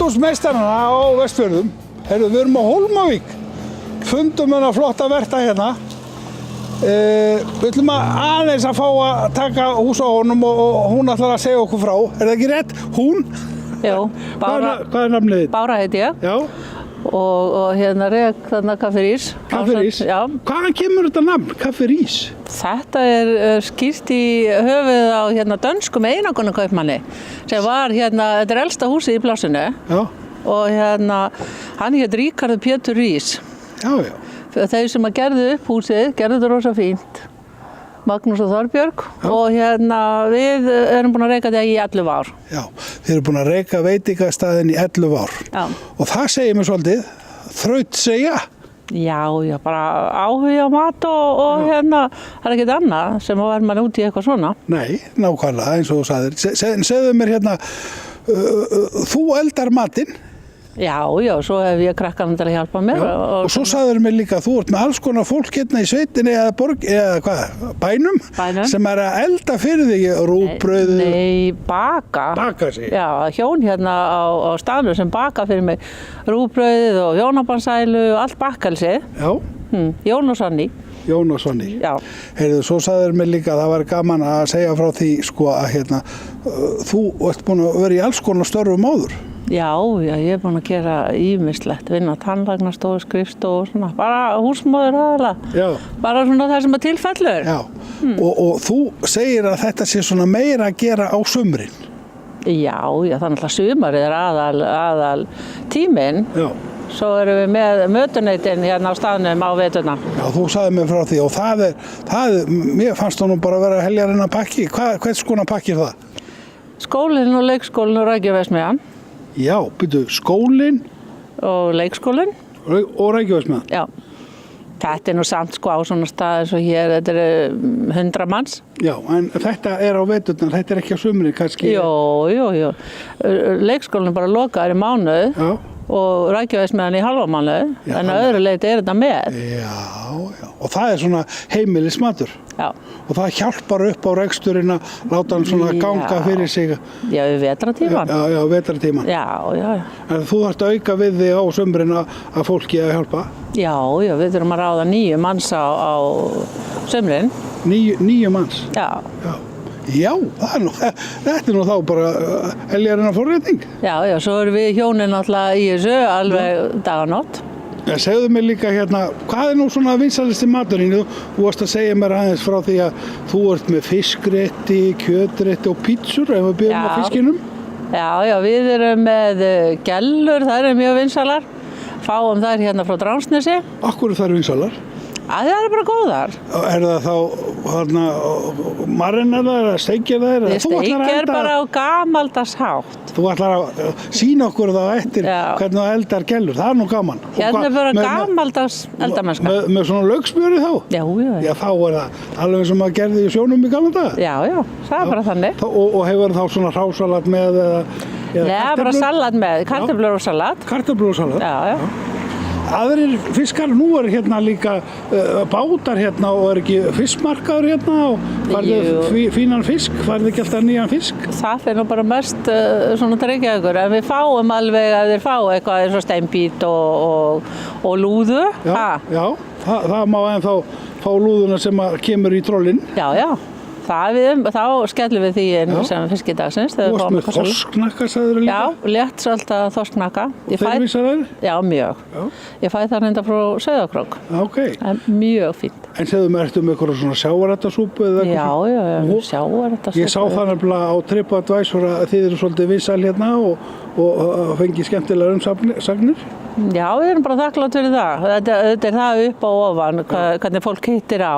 Eldhúsmeistarana á Vestfjörðum. Heyrðu, við erum á Hólmavík. Fundum hennar flotta verta hérna. Við ætlum aðeins að fá að taka hús á honum og hún ætlar að segja okkur frá. Er það ekki rétt? Hún? Jú, Bára. Hvað nafnið þitt? Bára heiti ég. Já. Og hérna rek þarna Kaffi Rís. Kaffi Rís? Já. Hvaðan kemur þetta nafn, Kaffi Rís? Þetta skýrt í höfuðið á hérna dönskum einagonakaupmanni sem var hérna, þetta elsta húsið í plássinu. Já. Og hérna, hann hét Ríkharður Pétur Rís. Já, já. Þeir sem að gerðu upp húsið, gerðu þetta rosa fínt. Magnús og Þorbjörg. Já. Og hérna, við erum búin að reka þetta í 11 ár. Já, þið eru búin að reka veitingastaðinn í 11 ár. Já. Og það segir mér svolítið, þraut segja. Já, bara áhuga á mat og hérna, það ekkert annað sem að vera mann út í eitthvað svona. Nei, nákvæmlega, eins og þú sagðir. Segðu mér hérna, þú eldar matinn. Já, svo hef ég krakkanum til að hjálpa mér. Og svo sagður mér líka að þú ert með alls konar fólk hérna í sveitinni eða borg, eða hvað, bænum, sem að elda fyrir þig rúgbrauðið. Nei, baka. Baka sig. Já, hjón hérna á staðnum sem baka fyrir mig rúgbrauðið og hjónabandsælu og allt bakkelsið. Já. Jón og Sonny. Jón og Sonny. Já. Heyrðu, svo sagður mér líka að það var gaman að segja frá því, sko, að hérna, þú ert búin að vera í alls konar störfum áður. Já, ég er búin að gera ýmislegt, vinna tannlæknastofu, skrifstofu og svona, bara húsmóður aðalega. Já. Bara svona það sem að tilfellur. Já, og þú segir að þetta sé svona meira að gera á sumrin. Já, þannig að sumarið er aðal tíminn. Já. Svo erum við með mötuneytin hérna á staðnum á veturna. Já, þú sagði mér frá því og það mér fannst það nú bara að vera heljarinn að pakki. Hvers konar pakki er það? Skólinn og leikskólinn og Reykjavíksmiðjan. Já, byrju, skólinn og leikskólinn og Reykjavíksmiðjan. Já, þetta er nú samt sko á svona stað eins og hér, þetta er 100 manns. Já, en þetta er á veturnar, þetta er ekki á sumri kannski? Jú. Leikskólinn bara lokaður í mánuð. Já. Og Reykjavíksmiðjan í halva mánuð, en að öðru leyti er þetta með. Já, og það er svona heimilismatur. Já. Og það hjálpar upp á reksturinn að láta hann svona ganga fyrir sig. Já, við vetratíman. Já, vetratíman. Já. En þú þarft að auka við þig á sumrin að fólki að hjálpa? Já, við þurfum að ráða 9 manns á sumrin. 9 manns? Já. Já, þetta er nú þá bara heljarinn að forrétting. Já, svo erum við hjónin alltaf í þessu alveg dag og nótt. Segðu mér líka hérna, hvað er nú svona vinsælasti maturinn? Þú varst að segja mér aðeins frá því að þú ert með fiskrétti, kjötrétti og pítsur, ef við byrjum á fiskinum. Já, við erum með gellur, þær eru mjög vinsælar. Fáum þær hérna frá Drangsnesi. Akkur eru þær vinsælar? Það eru bara góðar. Er það þá marinaðar eða steikjaðar? Steikja bara á gamaldags hátt. Þú ætlar að sýna okkur þá eftir hvernig þú eldar gellur. Það er nú gaman. Hérna er bara gamaldags eldamennska. Með svona laukspjöri þá? Já. Já, þá er það alveg sem að gerði í sjónum í gamla daga? Já, það er bara þannig. Og hefur þá svona hrásalat með eða Nei, bara salat með, kartöflur og salat. Kartöflur og salat? Já. Aðrir fiskar, nú er hérna líka bátar hérna og er ekki fiskmarkaður hérna og farðu fínan fisk, farðu ekki alltaf nýjan fisk? Það fyrir nú bara mest svona Reykjavíkur, en við fáum alveg að þeir fá eitthvað eins og steinbít og lúðu. Já, það má ennþá fá lúðuna sem kemur í trollinn. Já. Þá skellum við því inn sem fiskidagsins. Þú varst með þorsknakka, sagður líka? Já, léttsalta þorsknakka. Og þeir vísa þær? Já, mjög. Ég fæ það reynda frá Sauðárkrók. Ok. En mjög fínt. En segðu mér, ertu með eitthvað svona sjávarrættasúpu eða eitthvað? Já, sjávarrættasúpu. Ég sá það nefnilega á TripAdvisor að þið eru svolítið vinsæl hérna og fengið skemmtilegar umsagnir. Já, við erum bara þakklátt fyrir það. Þetta er það upp og ofan, hvernig fólk hittir á.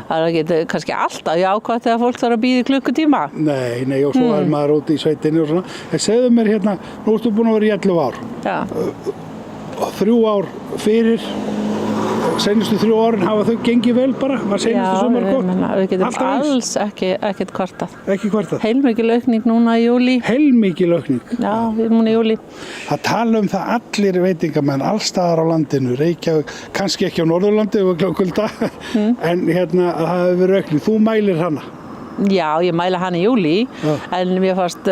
Það er kannski alltaf jákvætt þegar fólk þarf að bíða í klukkutíma. Nei, og svo er maður úti í sveitinni og svona. En segðu mér hérna, nú ertu búin að vera í 11 ár. Já. 3 ár fyrir, seinustu 3 árin hafa þau gengið vel bara? Var seinustu sumar gott? Já, við getum alls ekkert kvartað. Ekki kvartað? Heilmikil aukning núna í júlí. Heilmikil aukning? Já, við erum núna í júlí. Það tala það allir veitingamenn, allstaðar á landinu, Reykjavík, kannski ekki á Norðurlandi og kulda, en hérna það hefur verið aukning. Þú mælir hana? Já, ég mæla hann í júlí, en mér fannst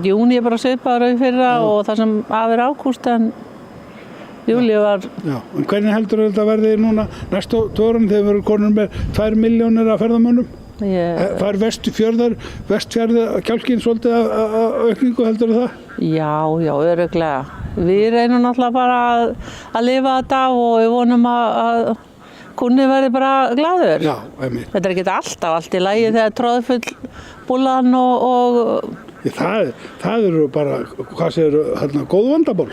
júní bara svipaður í fyrra og það sem af ágúst, en júlí var... Já, en hvernig heldur þetta verði núna næstu árum þegar við erum konur með 2 milljónir af ferðamönnum? Fær Vestfjarða kjálkinn svolítið að aukningu, heldur það? Já, örugglega. Við reynum náttúrulega bara að lifa þetta og við vonum að kunni verði bara glaður. Já, einmitt. Þetta ekki alltaf allt í lagi þegar tróðfull búlan og... Það eru bara, hvað segirðu, góð vandamál?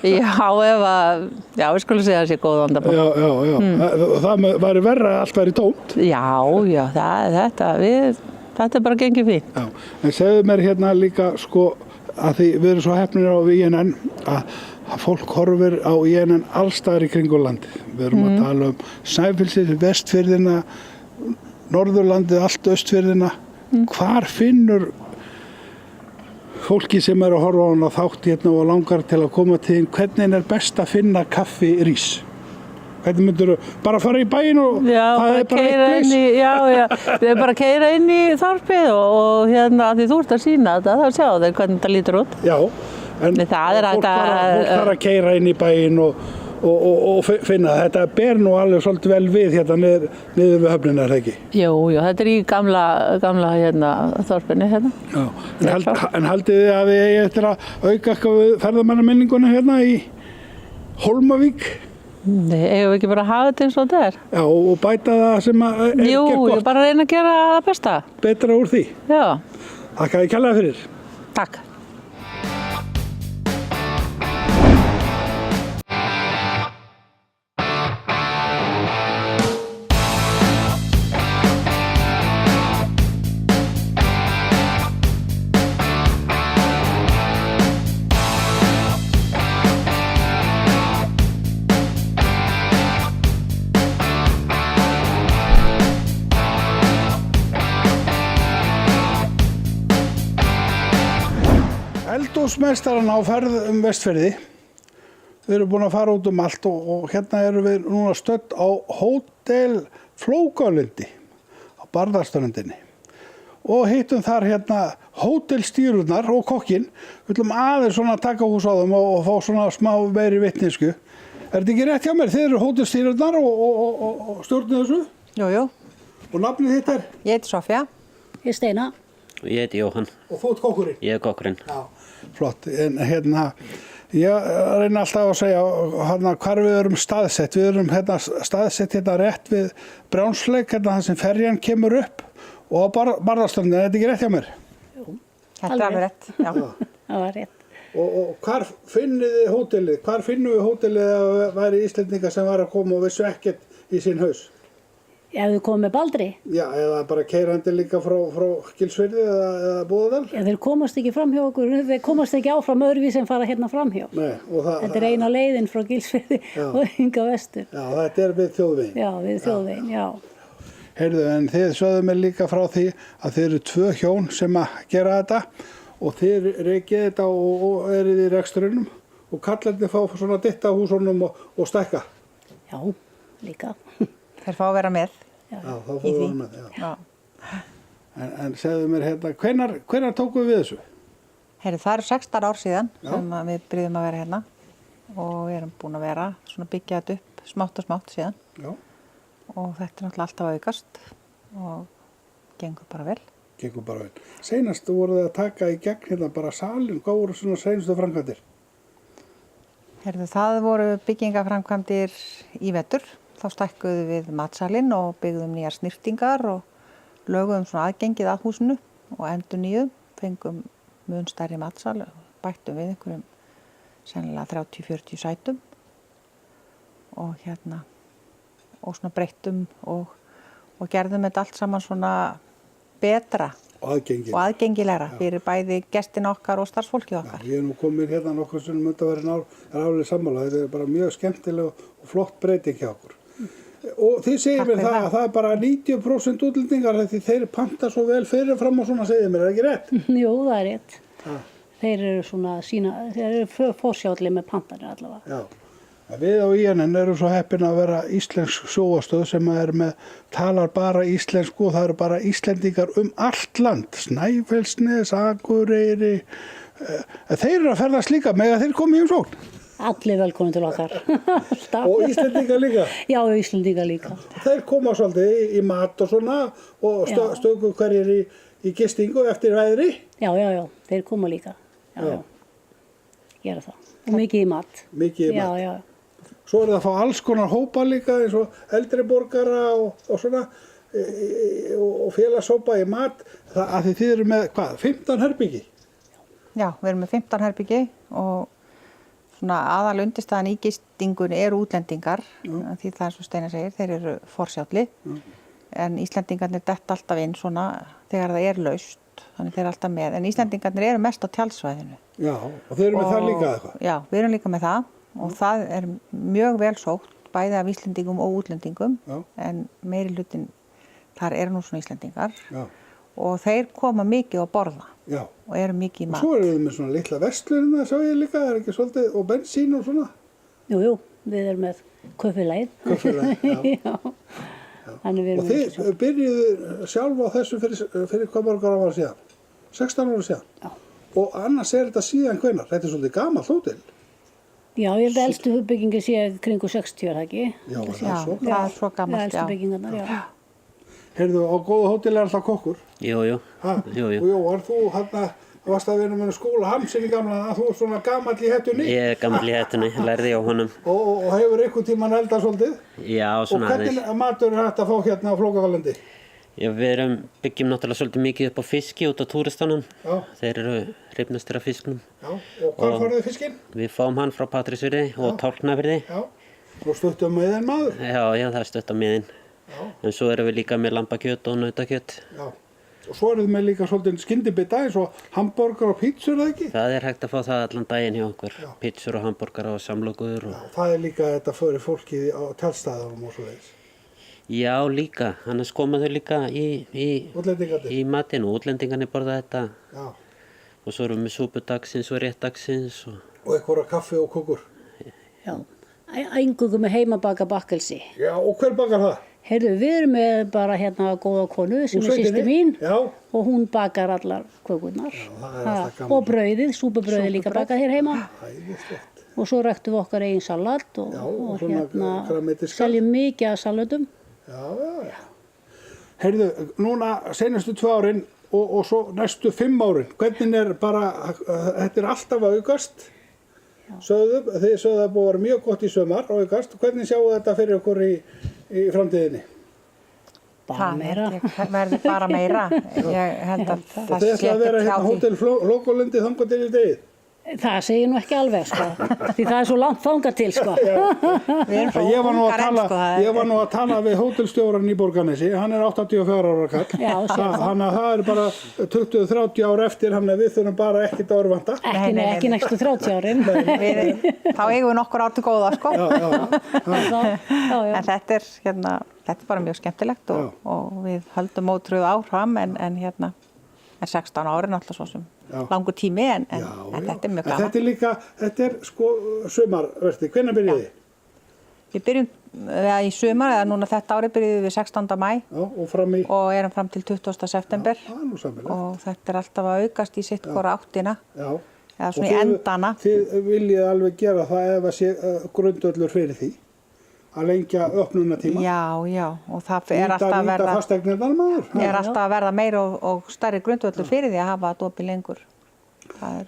Já, við skulum segja að það sé góð vandamál. Já. Það væri verra að allt væri tómt. Já, þetta er bara gengið fínt. Já, en segðu mér hérna líka, sko, að því við erum svo heppnir á INN að fólk horfir á INN allstaðar í kringu landið. Við erum að tala um Snæfellsnes, Vestfirðina, Norðurlandið, allt Austfirðina. Hvar finnur fólki sem er að horfa á hana þátt hérna og langar til að koma til þín, hvernig best að finna kaffi rís? Hvernig myndirðu bara fara í bæinn og það bara eitt place? Við erum bara að keyra inn í þorpið og hérna því þú ert að sýna þetta, þá sjáu þeir hvernig þetta lítur út. Já, en fólk þarf að keyra inn í bæinn og finna þetta ber nú alveg svolítið vel við hérna niður við höfnina, er það ekki? Jú, þetta er í gamla hérna þorpinu hérna. Já, en haldið þið að þið eigi eftir að auka eitthvað við ferðamannaminninguna hérna í Hólmavík? Nei, eigum við ekki bara að hafa þetta eins og þetta er? Já, og bæta það sem er gert gott? Jú, ég bara reyna að gera það besta. Betra úr því? Já. Þakka þér kærlega fyrir. Takk. Eldhúsmeistarann á ferð Vestfirði. Við erum búin að fara út allt og hérna erum við núna stödd á Hótel Flókalundi á Barðaströndinni. Og hittum þar hérna hótelstýrurnar og kokkinn. Við ætlum aðeins svona að taka hús á þeim og fá svona smá meiri vitneskju. Er þetta ekki rétt hjá mér? Þið eru hótelstýrurnar og stjórnið þessu? Jú. Og nafnið þitt er? Ég heiti Sofía. Ég er Steina. Og ég heiti Jóhann. Og þú ert kokkurinn? Ég er kokkurinn. Já, flott. En hérna, ég reyna alltaf að segja hérna hvar við erum staðsett. Við erum hérna staðsett hérna rétt við Brjánslæk, hérna þar sem ferjan kemur upp og á Barðaströndinni. Er þetta ekki rétt hjá mér? Jú. Þetta er alveg rétt, já. Það var rétt. Og hvar finnið þið hótelið? Hvar finnum við hótelið að væri Íslendingar sem var að koma og vissu ekkert í sín haus? Já, við komum með Baldri. Já, eða bara keyrandi líka frá Gilsfirði eða Búðardal? Já, þeir komast ekki fram hjá okkur, þeir komast ekki áfram öðruvísi en fara hérna fram hjá. Nei, og þetta er eina leiðin frá Gilsfirði og hingað vestur. Já, þetta er við þjóðveginn. Já, við þjóðveginn, já. Heyrðu, en þið sögðu mér líka frá því að þið eru 2 hjón sem að gera þetta og þið reykið þetta og erið í reksturinnum og kallarnir fá svona ditta á húsunum og stækka. Já, líka. Þeir fá að vera með. Já, þá fá að vera með, já. En segðu mér hérna, hvenær tókum við þessu? Heyrðu, það eru 16 ár síðan sem við byrjuðum að vera hérna og erum búin að vera svona byggja þetta upp smátt og smátt síðan. Já. Og þetta er náttúrulega alltaf að aukast og gengur bara vel. Gengur bara vel. Seinast voru þið að taka í gegn hérna bara salin, hvað voru svona seinustu framkvæmdir? Heyrðu, það voru byggingaframkvæmdir í vetur. Þá stækkuðum við matsalinn og byggðum nýjar snyrtingar og lögum svona aðgengið að húsinu og endurnýjuðum, fengum mun stærri matsal og bættum við einhverjum sennilega 30-40 sætum og hérna og svona breyttum og gerðum þetta allt saman svona betra og aðgengilegra fyrir bæði gestina okkar og starfsfólkið okkar. Já, ég er nú komin hérna nokkur sem undanfarin ár alveg sammála. Þetta er bara mjög skemmtileg og flott breyting hjá okkur. Og þið segir mér það að það er bara 90% útlendingar því þeir panta svo vel fyrirfram og svona segir mér, er það ekki rétt? Jú, það er rétt. Þeir eru svona þeir eru fórsjálflega með pantanir allavega. Já, Við á INN erum svo heppin að vera íslensk sjónvarpsstöð sem talar bara íslensku og það eru bara Íslendingar allt land. Snæfellsnes, Akureyri. Þeir eru að ferðast líka með að þeir komi í heimsókn. Allir velkomin til okkar. Og Íslendingar líka? Já, Íslendingar líka. Þeir koma svolítið í mat og svona og stöku hverjir í gistingu eftir veðri? Já, þeir koma líka. Já. Gera það. Og mikið í mat. Mikið í mat. Já. Svo það að fá alls konar hópa líka eins og eldri borgara og svona og félagshópa í mat. Það að þið eru með, 15 herbyggi? Já, við erum með 15 herbyggi og svona aðal undirstaðan í gistingunni eru útlendingar. Því það svo Steinar segir, þeir eru forsjálli. En Íslendingarnir detta alltaf inn svona þegar það laust. Þannig þeir eru alltaf með. En Íslendingarnir eru mest á tjaldsvæðinu. Já, og þeir eru með það líka eitthvað? Já, við erum líka með það. Og það mjög vel sótt, bæði af Íslendingum og útlendingum, en meiri hlutin þar eru nú svona Íslendingar og þeir koma mikið að borða og eru mikið í mat. Og svo eru við með svona litla verslunina, sá ég líka, ekki svolítið, og bensín og svona? Jú, við erum með kaupfélagið. Kaupfélagið, já. Og þið byrjuðu sjálf á þessu fyrir hvað mörg ára síðan? 16 ára síðan? Já. Og annars þetta síðan hvenær? Þetta svolítið gamalt hótel. Já, ég held að elstu byggingi sé kringu 60 það ekki? Já, það er svo gammalt, já. Elstu byggingarnar, já. Heyrðu, á góðu hóteli alltaf kokkur? Jú. Og var þú varst að vinna með skóla Hamsin í gamla, að þú er svona gamall í hettunni? Ég er gamall í hettunni, lærði ég á honum. Og hefur einhvern tímann eldað svolítið? Já, svona aðeins. Og hvernig matur hægt að fá hérna á Flókavalendi? Já, við byggjum náttúrulega svolítið mikið upp á fiski út á túristanum. Já. Þeir eru hrifnastir af fisknum. Já, og hvar farið þið fiskinn? Við fáum hann frá Patreksfirði og Tálknafirði. Já, og stuttum miðinn maður? Já, það er stuttum miðinn. Já. En svo erum við líka með lambakjöt og nautakjöt. Já, og svo erum við með líka svolítið skyndibita eins og hamborgar og pítsur, eða ekki? Það er hægt að fá það allan daginn hjá okkur. Já. Pítsur og hamborgar og samlokur. Já, það líka þetta fyrir fólkið á tjaldstæðunum og svoleiðis. Já, líka. Annars koma þau líka í matinn og útlendingarnir borða þetta. Já. Og svo erum við með súpu dagsins og rétt dagsins. Og eitthvað kaffi og kókur. Já, eingöngu með heimabaka bakkelsi. Já, og hver bakar það? Heyrðu, við erum með bara hérna góða konu sem er systir mín. Já. Og hún bakar allar kökurnar. Já, það er alltaf gaman. Og brauðið, súpubrauðið líka bakað hér heima. Æðislegt. Og svo ræktum við okkar eigin salat og hérna seljum mikið af salatum. Já. Heyrðu, núna senastu 2 árin og svo næstu 5 árin, hvernig þetta alltaf að aukast? Þið sögðu að það búið að vera mjög gott í sumar og aukast, hvernig sjáu þetta fyrir okkur í framtíðinni? Bara meira. Það verður bara meira. Ég held að það sé ekki hjá því. Og þið ætla að vera hérna Hótel Flókavalendi þangað til í degið? Það segir nú ekki alveg, sko, því það er svo langt þangað til, sko. Ég var nú að tala við hótelstjóran í Borgarnesi, hann er 84 ára kall. Já, þannig að það er bara 20-30 ár eftir, hann við þurfum bara ekkert að örvanda. Ekki næstu 30 árin. Þá eigum við nokkur ár til góða, sko. En þetta er bara mjög skemmtilegt og við höldum ótrúð áfram en 16 árin alltaf svo sem langur tími en þetta er mjög gaman. Þetta er sko sumarvertíð, hvenær byrjuðu þið? Við byrjum í sumar, eða núna þetta ári byrjuðum við 16. maí og erum fram til 20. september og þetta er alltaf að aukast í sitt hvora áttina, eða svona í endana. Þið viljið alveg gera það ef að sé grundvöllur fyrir því? Að lengja opnunartíma. Já, og það er alltaf að verða meira og stærri grundvöllur fyrir því að hafa þetta opið lengur.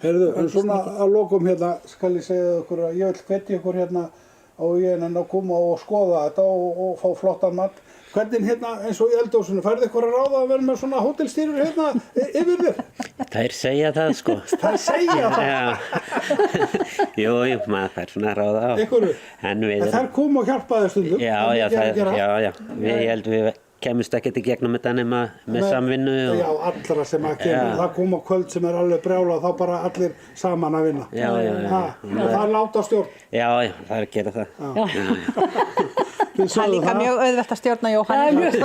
Heyrðu, en svona að lokum hérna, skal ég segja ykkur að ég vil hvetja ykkur hérna á INN að koma og skoða þetta og fá flottan mat. Hvernig hérna eins og í eldhúsinu, færðu ykkur að ráða að vera með svona hótelstýrur hérna yfir þér? Þær segja það, sko. Þær segja það? Já. Jú, maður fær svona að ráða á. Ykkur? En þær koma og hjálpa þér stundum? Já. Ég held við kemumst ekkert í gegnum þetta nema með samvinnu. Já, allra sem að kemur. Það koma kvöld sem er alveg brjálað, þá bara allir saman að vinna. Já. Það er láta stjórn. Já, það er að gera það. Já. Það er líka mjög auðvelt að stjórna Jóhannes.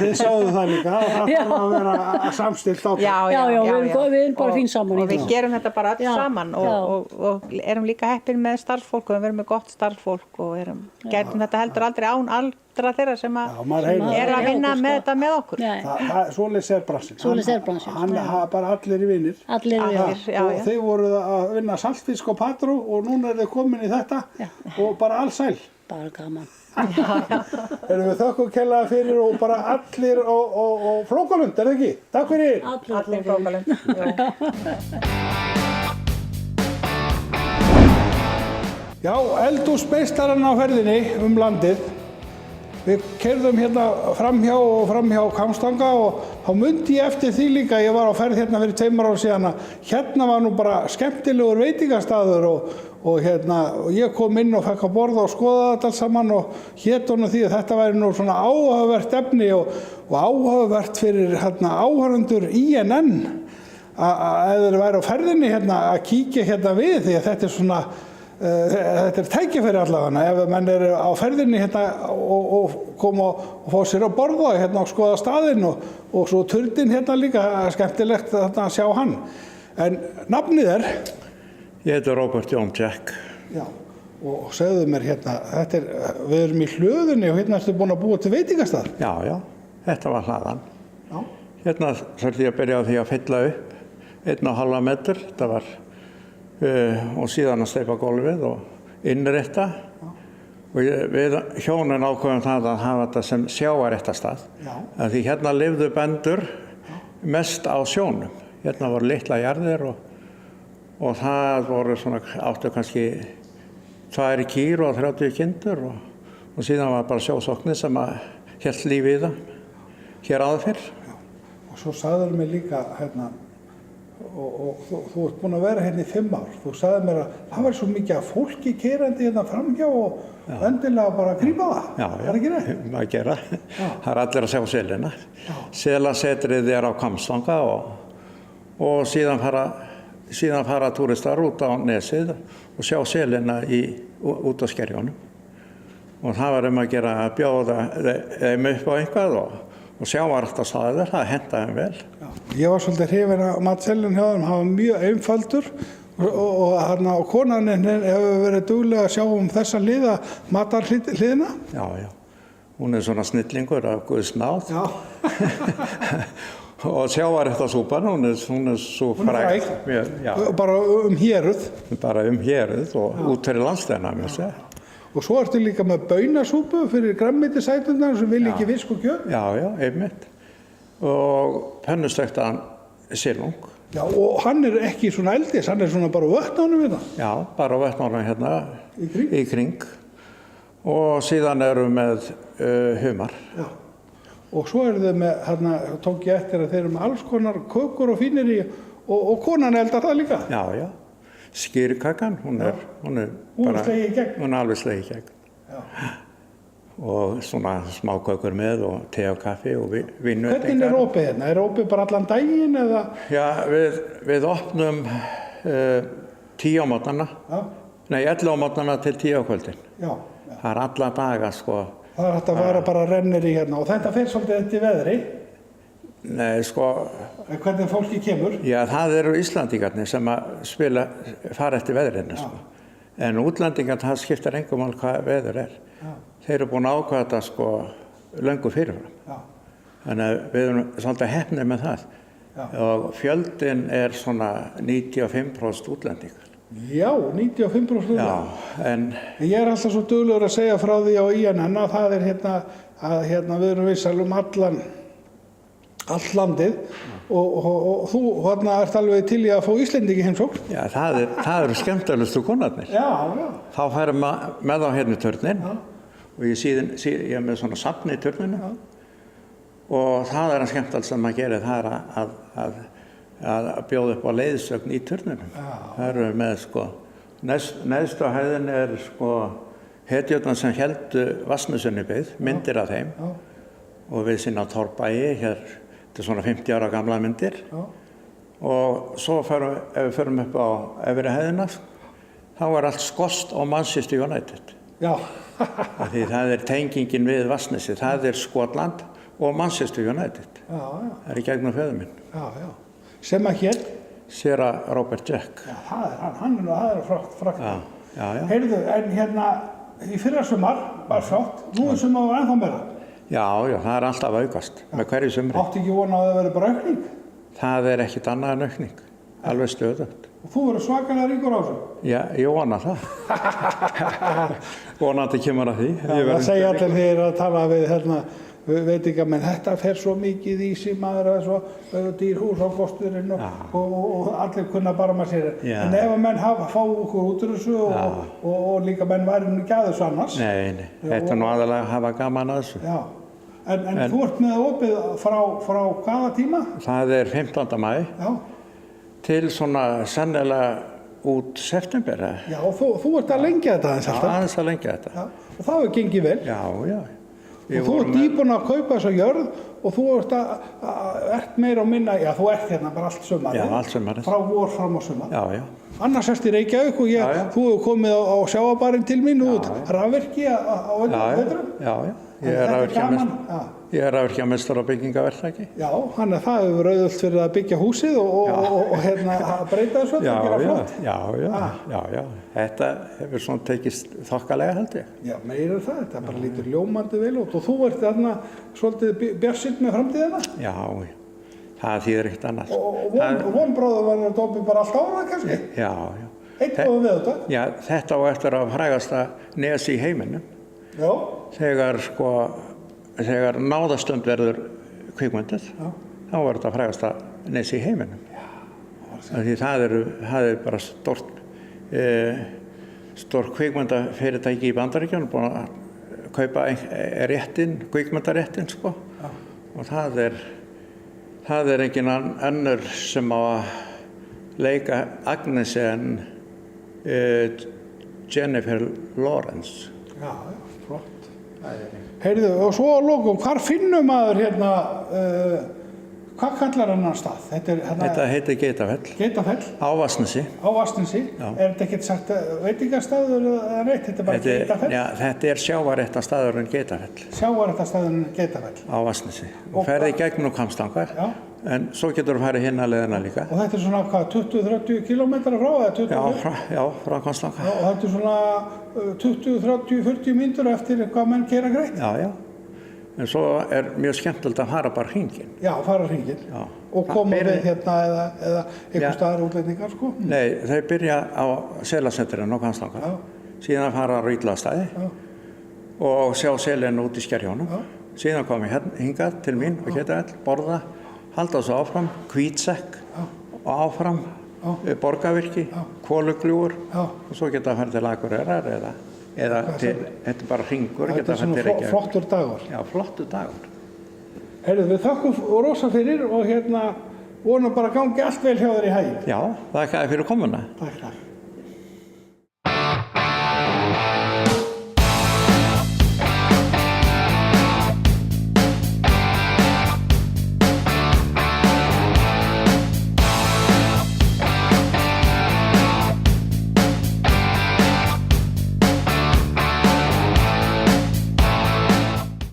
Þið sáðu það líka, það þarf að vera samstillt ákveð. Já, við erum bara fín saman. Og við gerum þetta bara alls saman og erum líka heppin með starfsfólk og við erum með gott starfsfólk og getum þetta heldur aldrei án allra þeirra sem er að vinna með þetta með okkur. Svoleiðis er bransinn. Svoleiðis er bransinn. Hann hafa bara allir í vinir. Allir í vinir, já. Og þið voruð að vinna saltfisk og patrú og núna þið komin í þetta og bara allsæl. Bara gaman. Erum við þökkum kærlega fyrir og bara allir og Flókalund, það ekki? Takk fyrir. Allir Flókalund. Já, eldhúsmeistarinn á ferðinni landið. Við keyrðum hérna framhjá Hvammstanga og þá mundi ég eftir því líka, ég var á ferð hérna fyrir 2 ára síðan að hérna var nú bara skemmtilegur veitingastaður og ég kom inn og fekk að borða og skoða þetta alls saman og hét honum því að þetta væri nú svona áhugavert efni og áhugavert fyrir áhorfendur INN að þeir væri á ferðinni að kíkja við því að þetta er svona þetta er tækifæri allavega ef menn eru á ferðinni og koma og fá sér að borða og skoða staðinn og svo turninn líka, skemmtilegt að sjá hann. En nafnið er? Ég heiti Robert Jón Jack. Já, og segðu mér við erum í hlöðunni og ertu búin að búa til veitingastað? Já, þetta var hlaðan. Já. Hérna þurfti ég að byrja á því að fylla upp 1,5 metr, þetta var og síðan að steypa gólfið og innrétta og við hjónin ákveðum það að hafa þetta sem sjávarréttastað því hérna lifðu bændur mest á sjónum. Hérna voru litla jarðir og það voru svona áttu kannski 2 kýr og 30 kindur og síðan var bara sjósóknir sem að hélt lífi í það hér áður fyrr. Og svo sagður mér líka og þú ert búin að vera hérna í 5 ár. Þú sagði mér að það var svo mikið af fólki keyrandi hérna framhjá og endilega bara að grípa það. Já, er ekki reitt? Að gera. Það er allir að sjá selina. Selasetrið er á Hvammstanga og síðan fara túristar út á nesið og sjá selina út á Skerjónum. Og það var að gera að bjóða þeim upp á eitthvað og sjávarréttastaður, það hentaði þeim vel. Já. Ég var svolítið hrifinn af matseðlinn hjá þeim, hann var mjög einfaldur og konan hefur verið dugleg að sjá þessa matarhliðina. Já, hún er svona snillingur af Guðs náð. Já. Og sjávarréttasúpan, hún er svo fræg. Bara héruð. Bara héruð og út fyrir landsteinana, mér segja. Og svo ertu líka með baunasúpu fyrir grænmetisæturnar sem vil ekki fisk og kjöt. Já, einmitt. Og pönnustektan silung. Já, og hann er ekki svona eldis, hann er svona bara vötnánum hérna. Já, bara vötnánum hérna í kring. Og síðan erum við með humar. Já. Og svo eru þið með, tók ég eftir að þeir eru með alls konar kökur og fínir í og konan eldar það líka. Já. Skýrkakan, hún er alveg slegið í gegn. Já. Og svona smákökur með og te og kaffi og vinnu. Hvernig er opið hérna? Er opið bara allan daginn eða? Já, við opnum 10 á morgnana. Nei, 11 á morgnana til 10 á kvöldin. Já. Það er alla daga, sko. Það er hægt að fara bara rennir í hérna og þetta fer svolítið eftir veðri. Nei, sko. Hvernig fólki kemur? Já, það eru Íslandingarnir sem að fara eftir veðrinu, sko. En útlendingar, það skiptir engu máli hvað veður er. Já. Þeir eru búin að ákveða þetta, sko, löngu fyrirfram. Já. Þannig að við erum svolítið heppnir með það. Já. Og fjöldin er svona 95% útlendingar. Já, 95% útlendingar. Já, en ég er alltaf svo duglegur að segja frá því á INN að það er hérna við erum vissal allt landið og þú ert alveg til í að fá Íslendingi heimsókn. Já, það eru skemmtilegustu konarnir. Já. Þá færum með á hérna í turninn og ég er með svona safn í turninu og það er skemmtilegt sem maður gerir, það er að bjóða upp á leiðsögn í turninu. Það eru með, sko, neðstu hæðin er, sko, hetjurnar sem héldu Vatnsnessunni byggð, myndir af þeim og við sinna á Torfbæi hér. Þetta er svona 50 ára gamla myndir. Já. Og svo ef við förum upp á efri hæðina, þá er allt skost á Manchester United. Já. Því það tengingin við Vatnsnesi, það Skotland og Manchester United. Já, já. Það í gegnum föður minn. Já, já. Sem að hér? Séra Robert Jack. Já, það hann það frakt. Já, já, já. Heyrðu, en hérna í fyrra sumar var sátt, nú sumar var ennþá meira. Já, já, það alltaf aukast með hverju sumri. Áttu ekki vona að það veri bara aukning? Það ekkert annað en aukning, alveg stöðugt. Og þú verður svakalega ríkur á þessu? Já, ég vona það. Vonandi kemur að því. Já, það segja allir þegar að tala við veitingamenn, þetta fer svo mikið í sig, maður er svo dýrhús á kosturinn og allir kunna bara maður sér. En ef að menn fá okkur út úr þessu og líka menn væri nú ekki að þessu annars. Nei, þetta nú aðalega að hafa gaman að þessu. Já, en þú ert með opið frá hvaða tíma? Það 15. maí til svona sennilega út september. Já, þú ert að lengja þetta aðeins alltaf. Já, aðeins að lengja þetta. Já, og það hefur gengið vel. Já, já. Og þú ert nýbúinn að kaupa þessa jörð og þú ert meira og minna, já þú ert hérna bara allt sumarið. Já, allt sumarið. Frá vor fram á sumar. Já, já. Annars erst í Reykjavík og þú hefur komið á sjávarbarinn til mín og rafvirki á öllum. Já, já. Ég rafvirkjameistar á byggingaverktaki. Já, þannig að það hefur auðvelt fyrir að byggja húsið og að breyta þessu og gera flott. Já. Þetta hefur svona tekist þokkalega held ég. Já, meira það. Þetta bara lítur ljómandi vel út og þú ert þarna svolítið bjartsýnn með framtíðina? Já. Það þýðir ekkert annars. Og vonbráður var þetta opið bara allt árað kannski? Já. Eitt og við þetta? Já, þetta á eftir að frægasta nes í heiminum. Já. Þegar náðastund verður kvikmyndið, þá var þetta frægasta nes í heiminum. Því það bara stórt kvikmyndafyrirtæki í Bandaríkjunum búin að kaupa kvikmyndaréttinn og það engin önnur sem á að leika Agnesi en Jennifer Lawrence. Já, flott. Heyrðu, og svo að lokum, hvar finnum maður hérna, hvað kallar hennar stað? Þetta heitir Geitafell. Geitafell? Á Vatnsnesi. Á Vatnsnesi? Já. Þetta ekkert sagt veitingastaður eða neitt, þetta bara Geitafell? Já, þetta sjávarréttastaðurinn Geitafell. Sjávarréttastaðurinn Geitafell. Á Vatnsnesi. Og ferði í gegnum Hvammstangar. Já. En svo getur þú farið hinna leiðina líka. Og þetta svona hvað, 20-30 kilometra frá eða 20? Já, frá Hvammstanga. Og þetta svona 20-30-40 mínútur eftir hvað menn gera greitt? Já. En svo mjög skemmtilegt að fara bara hringinn. Já, fara hringinn. Já. Og koma við hérna eða einhver staðar útlendingar sko? Nei, þau byrja á selasenturinn á Hvammstanga. Já. Síðan fara á Rýtlastaði og sjá selin út í Skerjónum. Síðan koma hingað til mín og Geitafell, borða. Halda svo áfram, Hvítsekk og áfram, Borgarvirki, Kolugljúfur og svo geta það farið til Akureyrar eða til, þetta bara hringur. Þetta svona flottur dagur. Já, flottur dagur. Heyrðu, við þakkum rosa fyrir og vonum bara gangi allt vel hjá þér í haginn. Já, þakka þér fyrir komuna. Takk.